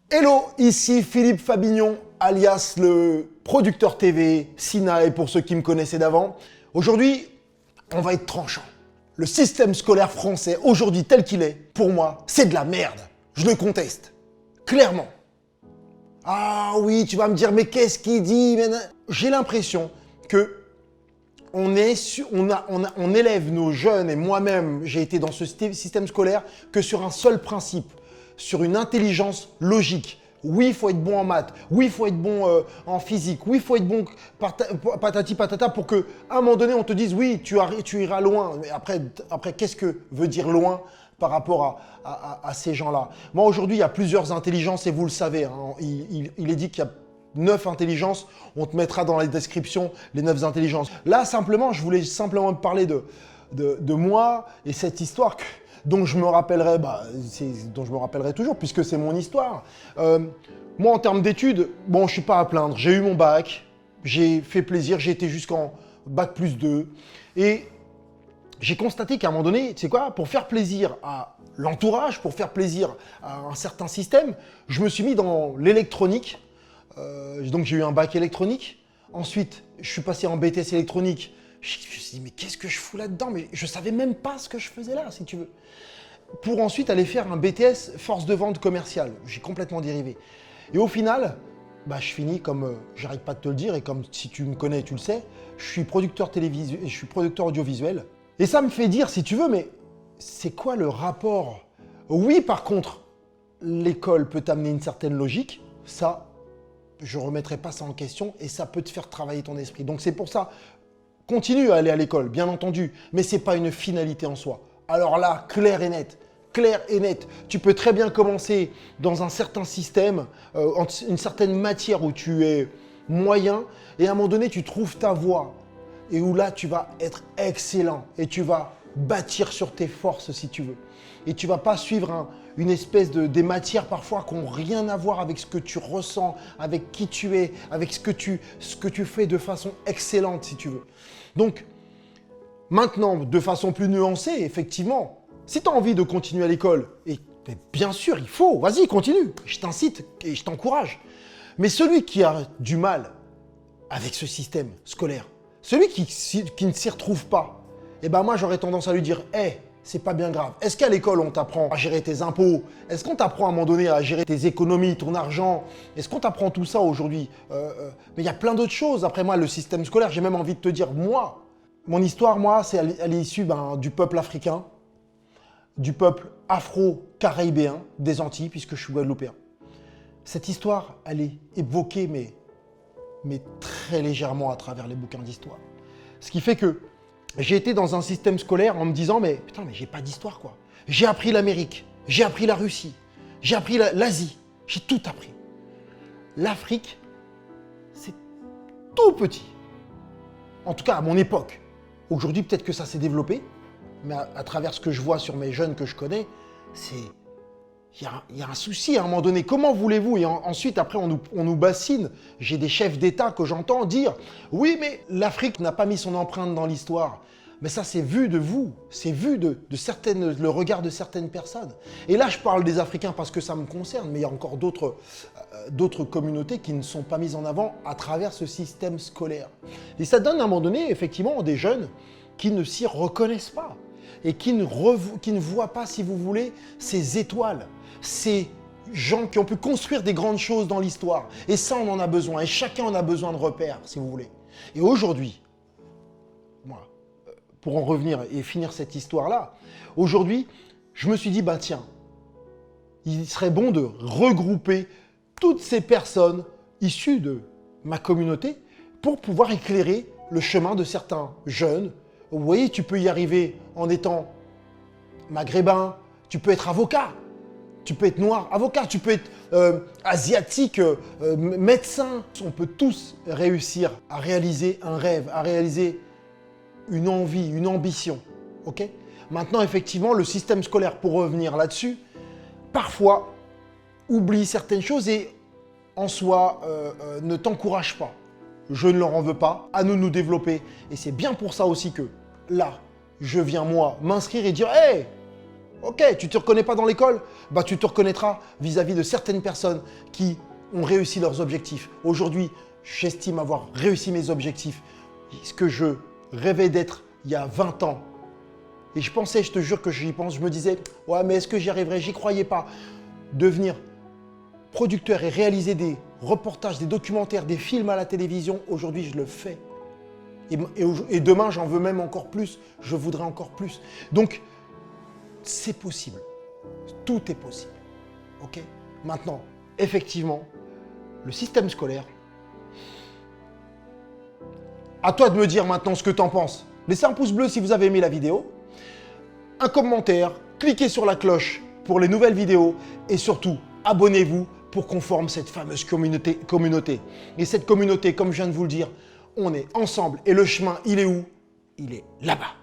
Hello, ici Philippe Fabignon, alias le producteur TV, Sinaï pour ceux qui me connaissaient d'avant. Aujourd'hui, on va être tranchant. Le système scolaire français, aujourd'hui tel qu'il est, pour moi, c'est de la merde. Je le conteste. Clairement. Ah oui, tu vas me dire, mais qu'est-ce qu'il dit? J'ai l'impression que on élève nos jeunes, et moi-même, j'ai été dans ce système scolaire, que sur un seul principe, sur une intelligence logique. Oui, il faut être bon en maths. Oui, il faut être bon en physique. Oui, il faut être bon patati patata pour qu'à un moment donné, on te dise oui, tu iras loin. Mais après qu'est-ce que veut dire loin par rapport à ces gens-là? Moi, aujourd'hui, il y a plusieurs intelligences et vous le savez. Hein, il est dit qu'il y a 9 intelligences. On te mettra dans la description les 9 intelligences. Là, simplement, je voulais simplement te parler de moi et cette histoire dont je me rappellerai, dont je me rappellerai toujours, puisque c'est mon histoire. Moi, en termes d'études, bon, je ne suis pas à plaindre. J'ai eu mon bac, j'ai fait plaisir, j'ai été jusqu'en bac plus 2. Et j'ai constaté qu'à un moment donné, tu sais quoi, pour faire plaisir à l'entourage, pour faire plaisir à un certain système, je me suis mis dans l'électronique. Donc, j'ai eu un bac électronique. Ensuite, je suis passé en BTS électronique. Je me suis dit, mais qu'est-ce que je fous là-dedans? Mais je ne savais même pas ce que je faisais là, si tu veux. Pour ensuite aller faire un BTS force de vente commerciale. J'ai complètement dérivé. Et au final, je finis comme, j'arrête pas de te le dire, et comme si tu me connais, tu le sais, je suis producteur je suis producteur audiovisuel. Et ça me fait dire, si tu veux, mais c'est quoi le rapport? Oui, par contre, l'école peut t'amener une certaine logique. Ça, je ne remettrai pas ça en question, et ça peut te faire travailler ton esprit. Donc c'est pour ça, continue à aller à l'école, bien entendu, mais ce n'est pas une finalité en soi. Alors là, clair et net, tu peux très bien commencer dans un certain système, une certaine matière où tu es moyen, et à un moment donné, tu trouves ta voie, et où là, tu vas être excellent, et tu vas bâtir sur tes forces si tu veux. Et tu ne vas pas suivre une espèce des matières parfois qui n'ont rien à voir avec ce que tu ressens, avec qui tu es, avec ce que tu fais de façon excellente si tu veux. Donc, maintenant, de façon plus nuancée, effectivement, si tu as envie de continuer à l'école, et bien sûr, il faut, vas-y, continue, je t'incite et je t'encourage. Mais celui qui a du mal avec ce système scolaire, celui qui ne s'y retrouve pas, moi, j'aurais tendance à lui dire, c'est pas bien grave. Est-ce qu'à l'école, on t'apprend à gérer tes impôts? Est-ce qu'on t'apprend à un moment donné à gérer tes économies, ton argent? Est-ce qu'on t'apprend tout ça aujourd'hui? Mais il y a plein d'autres choses. Après moi, le système scolaire, j'ai même envie de te dire, moi, mon histoire, moi, elle est issue du peuple africain, du peuple afro-caribéen des Antilles, puisque je suis guadeloupéen. Cette histoire, elle est évoquée, mais très légèrement à travers les bouquins d'histoire. Ce qui fait que j'ai été dans un système scolaire en me disant, mais putain, mais j'ai pas d'histoire, quoi. J'ai appris l'Amérique, j'ai appris la Russie, j'ai appris l'Asie, j'ai tout appris. L'Afrique, c'est tout petit. En tout cas, à mon époque. Aujourd'hui, peut-être que ça s'est développé, mais à travers ce que je vois sur mes jeunes que je connais, il y a un souci à un moment donné. Comment voulez-vous? Et ensuite, après, on nous bassine. J'ai des chefs d'État que j'entends dire « Oui, mais l'Afrique n'a pas mis son empreinte dans l'histoire. » Mais ça, c'est vu de vous. C'est vu de le regard de certaines personnes. Et là, je parle des Africains parce que ça me concerne, mais il y a encore d'autres communautés qui ne sont pas mises en avant à travers ce système scolaire. Et ça donne à un moment donné, effectivement, des jeunes qui ne s'y reconnaissent pas et qui ne voient pas, si vous voulez, ces étoiles, ces gens qui ont pu construire des grandes choses dans l'histoire. Et ça, on en a besoin. Et chacun en a besoin de repères, si vous voulez. Et aujourd'hui, moi, pour en revenir et finir cette histoire-là, aujourd'hui, je me suis dit, tiens, il serait bon de regrouper toutes ces personnes issues de ma communauté pour pouvoir éclairer le chemin de certains jeunes. Vous voyez, tu peux y arriver en étant maghrébin, tu peux être avocat, tu peux être noir, avocat, tu peux être asiatique, médecin. On peut tous réussir à réaliser un rêve, à réaliser une envie, une ambition. Ok? Maintenant, effectivement, le système scolaire, pour revenir là-dessus, parfois oublie certaines choses et en soi ne t'encourage pas. Je ne leur en veux pas, à nous de nous développer. Et c'est bien pour ça aussi que là, je viens moi m'inscrire et dire « Hey, Ok, tu te reconnais pas dans l'école? Bah tu te reconnaîtras vis-à-vis de certaines personnes qui ont réussi leurs objectifs. Aujourd'hui, j'estime avoir réussi mes objectifs. Ce que je rêvais d'être il y a 20 ans. Et je pensais, je te jure que j'y pense, je me disais, ouais mais est-ce que j'y arriverai? J'y croyais pas. Devenir producteur et réaliser des reportages, des documentaires, des films à la télévision, aujourd'hui je le fais. Et demain j'en veux même encore plus, je voudrais encore plus. Donc c'est possible, tout est possible. Ok? Maintenant, effectivement, le système scolaire, à toi de me dire maintenant ce que tu en penses. Laissez un pouce bleu si vous avez aimé la vidéo, un commentaire, cliquez sur la cloche pour les nouvelles vidéos et surtout, abonnez-vous pour qu'on forme cette fameuse communauté. Et cette communauté, comme je viens de vous le dire, on est ensemble et le chemin, il est où? Il est là-bas.